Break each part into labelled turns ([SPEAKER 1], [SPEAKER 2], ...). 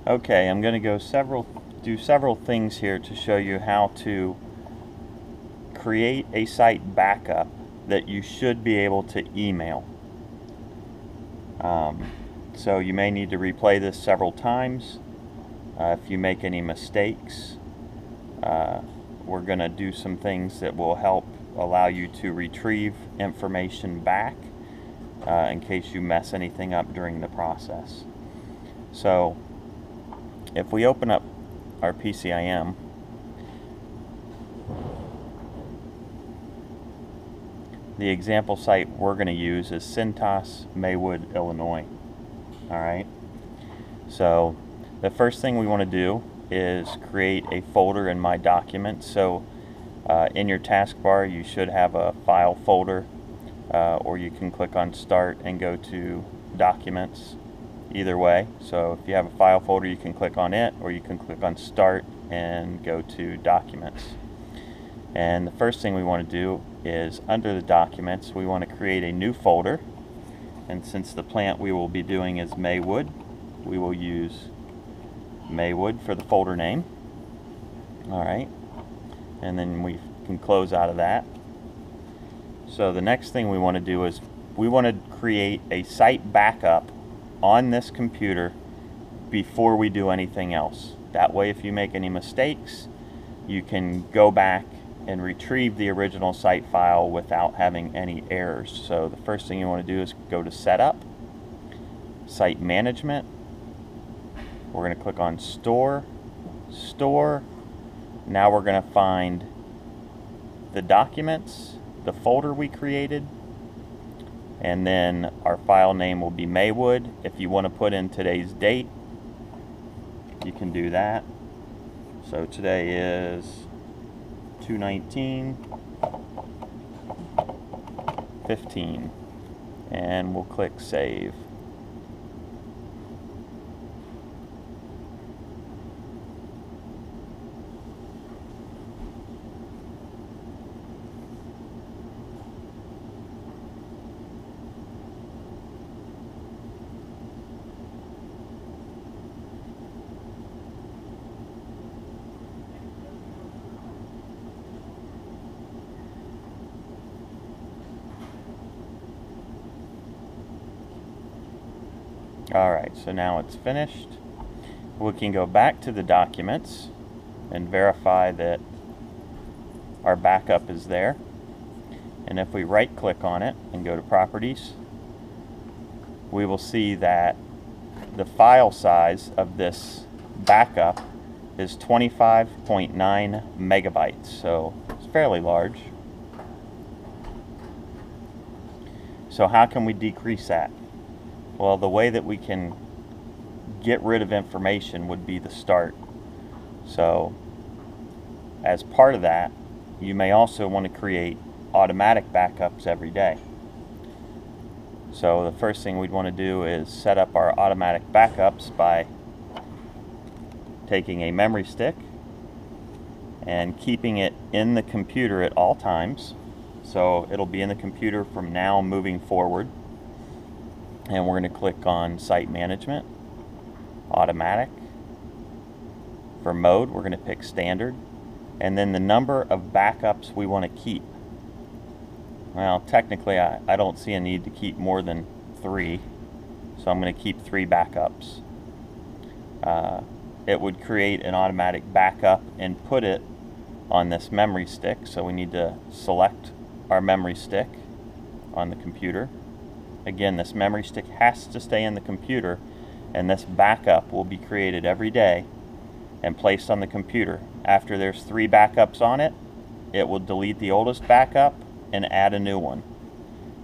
[SPEAKER 1] Okay, I'm going to do several things here to show you how to create a site backup that you should be able to email. So you may need to replay this several times. If you make any mistakes, we're going to do some things that will help allow you to retrieve information back in case you mess anything up during the process. So if we open up our PCIM, the example site we're going to use is Cintas, Maywood, Illinois. Alright, so the first thing we want to do is create a folder in My Documents. So in your taskbar you should have a file folder, or you can click on Start and go to Documents. Either way, so if you have a file folder you can click on it, or you can click on Start and go to Documents. And the first thing we want to do is under the Documents we want to create a new folder, and since the plant we will be doing is Maywood, we will use Maywood for the folder name. Alright, and then we can close out of that. So the next thing we want to do is we want to create a site backup on this computer before we do anything else. That way if you make any mistakes you can go back and retrieve the original site file without having any errors. So the first thing you want to do is go to Setup, Site Management. We're going to click on Store. Now we're going to find the documents, the folder we created, and then our file name will be Maywood. If you want to put in today's date, you can do that. So today is 2/19/15, and we'll click Save. Alright, so now it's finished. We can go back to the documents and verify that our backup is there. And if we right click on it and go to Properties, we will see that the file size of this backup is 25.9 megabytes, so it's fairly large. So how can we decrease that? Well, the way that we can get rid of information would be the Start. So as part of that, you may also want to create automatic backups every day. So the first thing we'd want to do is set up our automatic backups by taking a memory stick and keeping it in the computer at all times. So it'll be in the computer from now moving forward. And we're going to click on Site Management, Automatic. For mode, we're going to pick Standard. And then the number of backups we want to keep. Well, technically I don't see a need to keep more than 3. So I'm going to keep 3 backups. It would create an automatic backup and put it on this memory stick. So we need to select our memory stick on the computer. Again, this memory stick has to stay in the computer, and this backup will be created every day and placed on the computer. After there's 3 backups on it, it will delete the oldest backup and add a new one.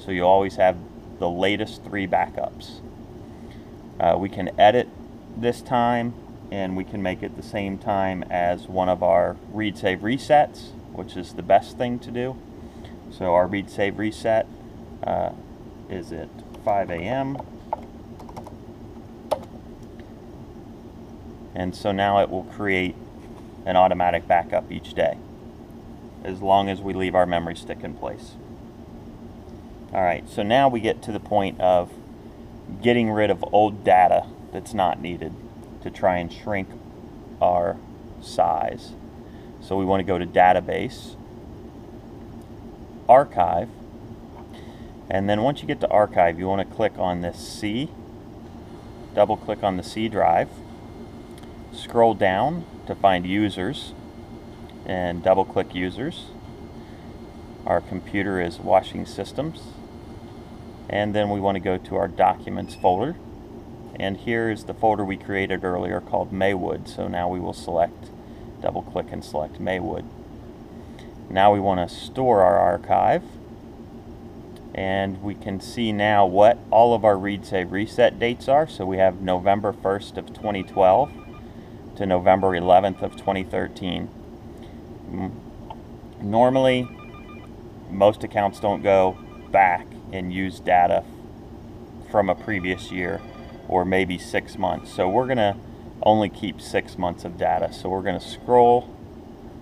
[SPEAKER 1] So you always have the latest 3 backups. We can edit this time, and we can make it the same time as one of our read save resets, which is the best thing to do. So our read save reset is at 5 a.m. and so now it will create an automatic backup each day as long as we leave our memory stick in place. Alright, so now we get to the point of getting rid of old data that's not needed. to try and shrink our size. So we want to go to Database, Archive, and then once you get to Archive, you want to click on this C, double click on the C drive, scroll down to find Users, and double click Users. Our computer is Washing Systems, and then we want to go to our Documents folder, and here is the folder we created earlier called Maywood. So now we will select, double click and select Maywood. Now we want to store our archive, and we can see now what all of our read save reset dates are. So we have November 1st of 2012 to November 11th of 2013. Normally most accounts don't go back and use data from a previous year or maybe 6 months. So we're going to only keep 6 months of data. So we're going to scroll,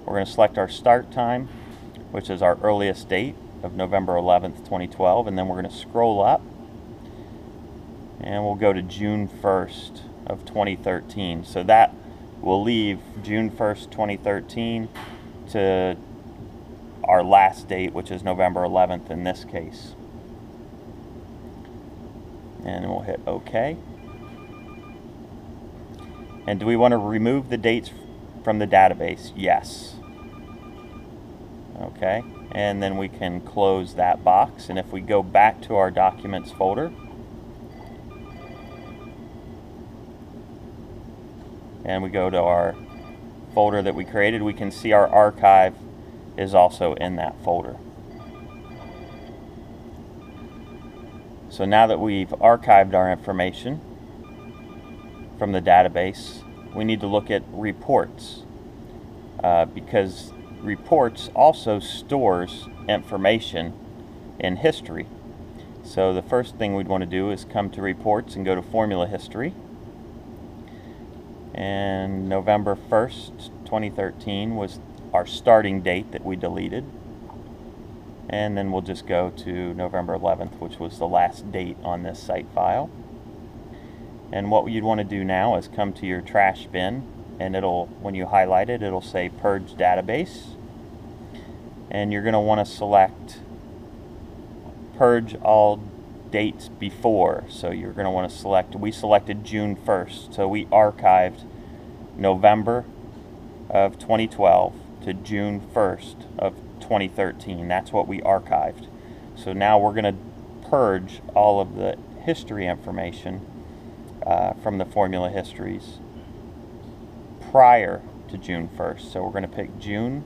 [SPEAKER 1] we're going to select our start time, which is our earliest date of November 11th, 2012, and then we're going to scroll up and we'll go to June 1st of 2013. So that will leave June 1st, 2013 to our last date, which is November 11th in this case. And we'll hit OK. And do we want to remove the dates from the database? Yes. Okay. And then we can close that box. And if we go back to our Documents folder, and we go to our folder that we created, we can see our archive is also in that folder. So now that we've archived our information from the database, we need to look at reports, because reports also stores information in history. So the first thing we'd want to do is come to Reports and go to Formula History. And November 1st, 2013 was our starting date that we deleted. And then we'll just go to November 11th, which was the last date on this site file. And what you'd want to do now is come to your trash bin, and it'll, when you highlight it, it'll say Purge Database. And you're going to want to select Purge All Dates Before. So you're going to want to select, we selected June 1st, so we archived November of 2012 to June 1st of 2013. That's what we archived. So now we're going to purge all of the history information from the formula histories prior to June 1st. So we're going to pick June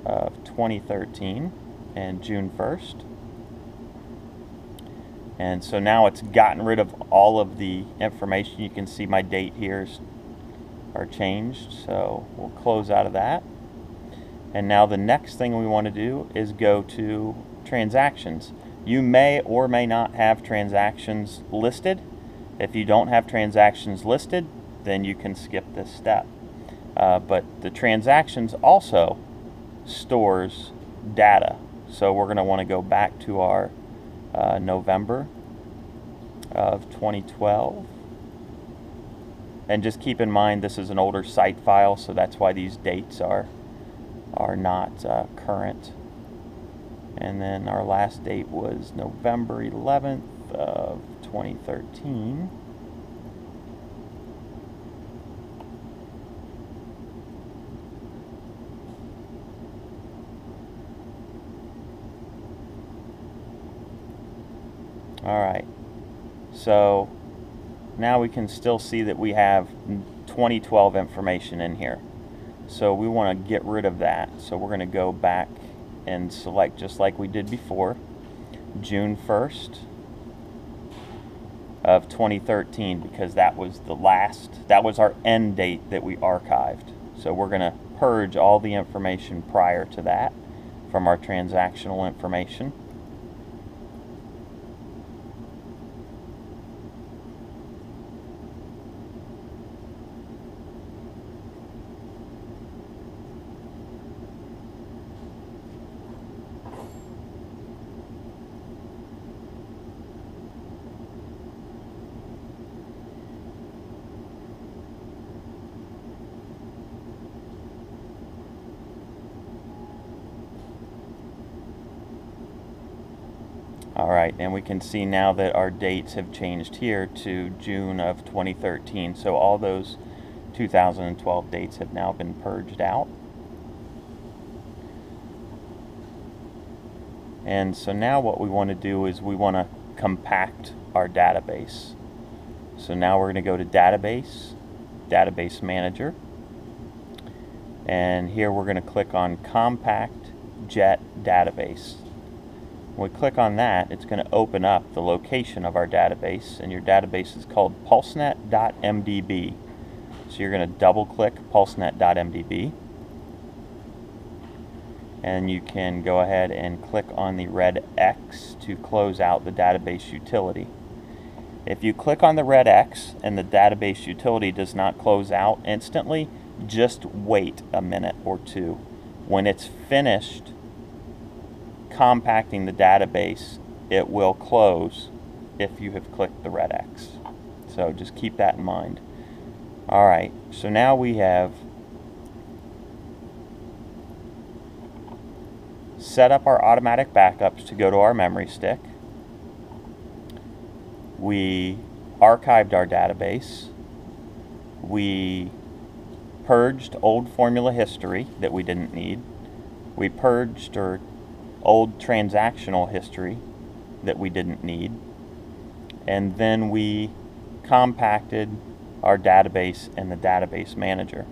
[SPEAKER 1] of 2013 and June 1st. And so now it's gotten rid of all of the information. You can see my date here are changed. So we'll close out of that. And now the next thing we want to do is go to transactions. You may or may not have transactions listed. If you don't have transactions listed, then you can skip this step. But the transactions also stores data. So we're going to want to go back to our November of 2012. And just keep in mind this is an older site file, so that's why these dates are not current. And then our last date was November 11th of 2013. Alright, so now we can still see that we have 2012 information in here. So we want to get rid of that. So we're going to go back and select, just like we did before, June 1st of 2013, because that was the last, that was our end date that we archived. So we're going to purge all the information prior to that from our transactional information. Alright, and we can see now that our dates have changed here to June of 2013. So all those 2012 dates have now been purged out. And so now what we want to do is we want to compact our database. So now we're going to go to Database, Database Manager, and here we're going to click on Compact Jet Database. When we click on that, it's going to open up the location of our database, and your database is called pulsenet.mdb. So you're going to double click pulsenet.mdb, and you can go ahead and click on the red X to close out the database utility. If you click on the red X and the database utility does not close out instantly, just wait a minute or two. When it's finished compacting the database, it will close if you have clicked the red X. So just keep that in mind. Alright, so now we have set up our automatic backups to go to our memory stick. We archived our database. We purged old formula history that we didn't need. We purged or old transactional history that we didn't need. And then we compacted our database in the database manager.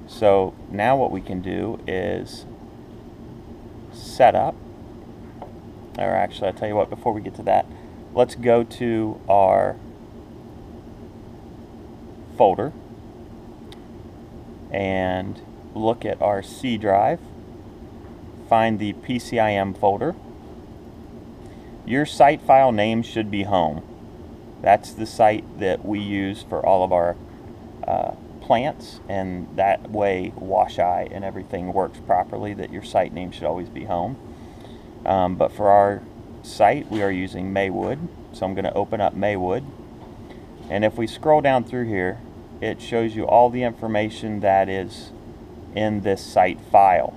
[SPEAKER 1] So now what we can do is set up, or actually I'll tell you what, before we get to that, let's go to our folder and look at our C drive, find the PCIM folder. Your site file name should be home. That's the site that we use for all of our plants, and that way wash-eye and everything works properly, that your site name should always be home. But for our site we are using Maywood, so I'm going to open up Maywood, and if we scroll down through here, it shows you all the information that is in this site file.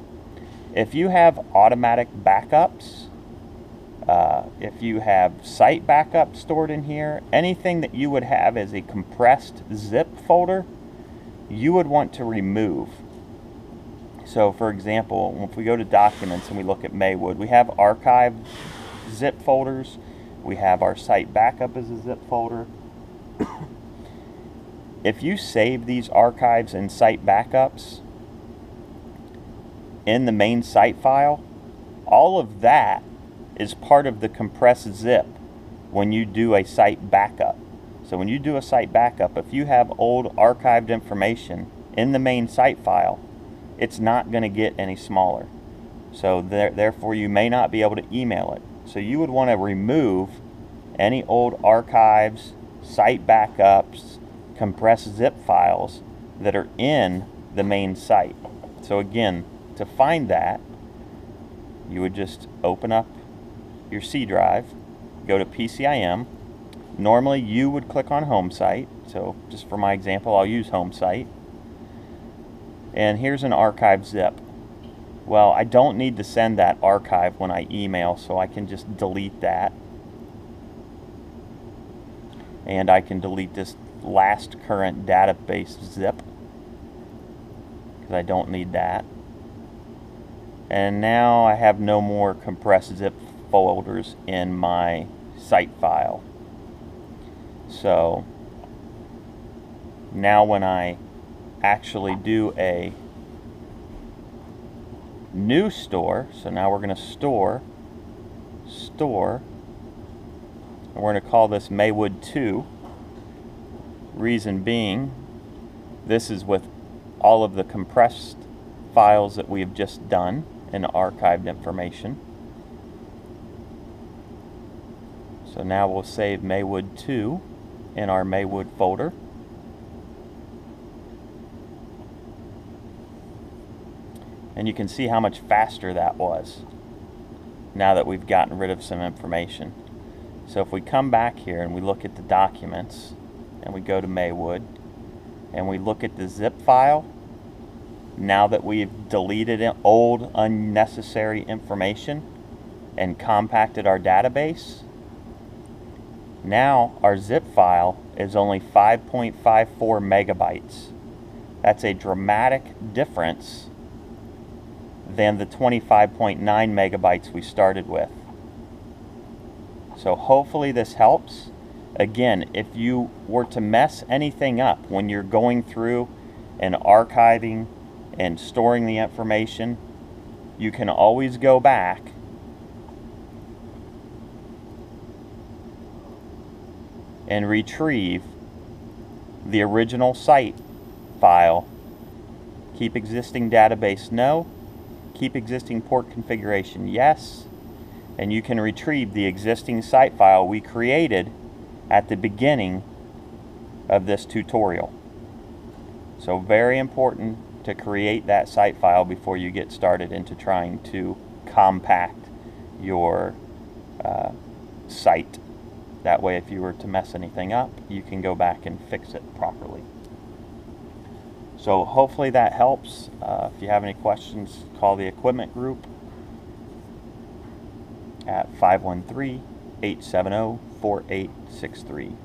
[SPEAKER 1] If you have automatic backups, if you have site backup stored in here, anything that you would have as a compressed zip folder, you would want to remove. So for example, if we go to documents and we look at Maywood, we have archive zip folders, we have our site backup as a zip folder. If you save these archives and site backups in the main site file, all of that is part of the compressed zip when you do a site backup. So when you do a site backup, if you have old archived information in the main site file, it's not going to get any smaller. So therefore you may not be able to email it. So you would want to remove any old archives, site backups, compressed zip files that are in the main site. So again, to find that, you would just open up your C drive, go to PCIM. Normally you would click on home site, so just for my example I'll use home site. And here's an archive zip. Well, I don't need to send that archive when I email, so I can just delete that. And I can delete this last current database zip because I don't need that. And now I have no more compressed zip folders in my site file. So now when I actually do a new store, so now we're going to store, and we're going to call this Maywood 2. Reason being, this is with all of the compressed files that we have just done and archived information. So now we'll save Maywood 2 in our Maywood folder. And you can see how much faster that was now that we've gotten rid of some information. So if we come back here and we look at the documents and we go to Maywood and we look at the zip file, now that we've deleted old unnecessary information, and compacted our database, now our zip file is only 5.54 megabytes. That's a dramatic difference than the 25.9 megabytes we started with. So hopefully this helps. Again, if you were to mess anything up when you're going through and archiving and storing the information, you can always go back and retrieve the original site file. Keep existing database no, keep existing port configuration yes, and you can retrieve the existing site file we created at the beginning of this tutorial. So very important to create that site file before you get started into trying to compact your site. That way if you were to mess anything up, you can go back and fix it properly. So hopefully that helps. If you have any questions, call the equipment group at 513-870-4863.